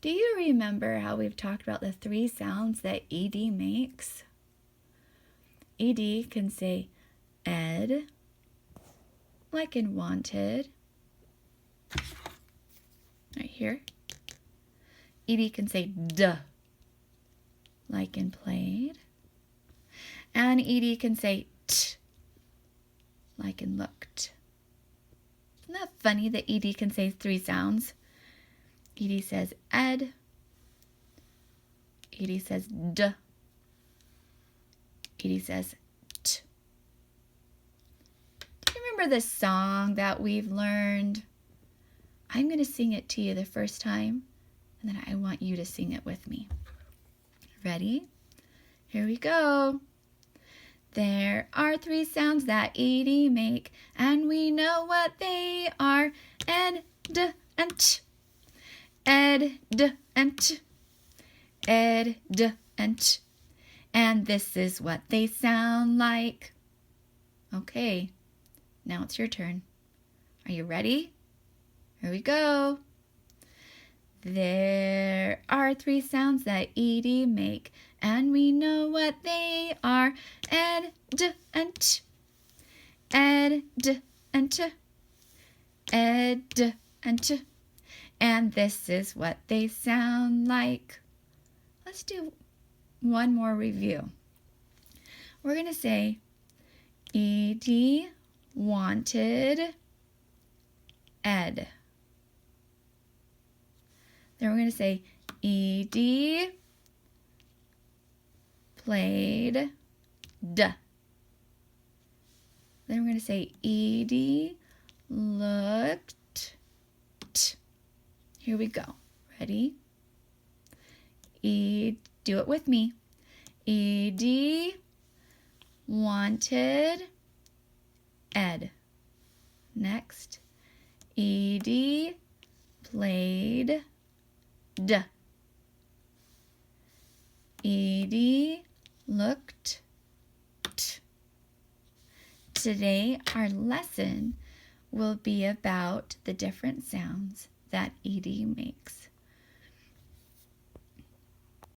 Do you remember how we've talked about the 3 sounds that ed makes? Ed can say ed, like in wanted, right here. Ed can say duh, like in played. And ed can say t, like in looked. Isn't that funny that ed can say 3 sounds? Ed says ed, Ed says duh, Ed says t. Do you remember the song that we've learned? I'm going to sing it to you the first time, and then I want you to sing it with me. Ready? Here we go. There are 3 sounds that ed make, and we know what they are. Ed, d, and t. Ed, d, and t. Ed, d, and t. And this is what they sound like. Okay, now it's your turn. Are you ready? Here we go. There are 3 sounds that ed make, and we know what they are. Ed, d, and t. Ed, d, and t. Ed, d, and t. And this is what they sound like. Let's do one more review. We're going to say ed wanted ed. Then we're going to say ed played duh. Then we're going to say ed looked t. Here we go. Ready? Do it with me. Ed wanted ed. Next. Ed played duh. Ed looked t. Today our lesson will be about the different sounds that ed makes.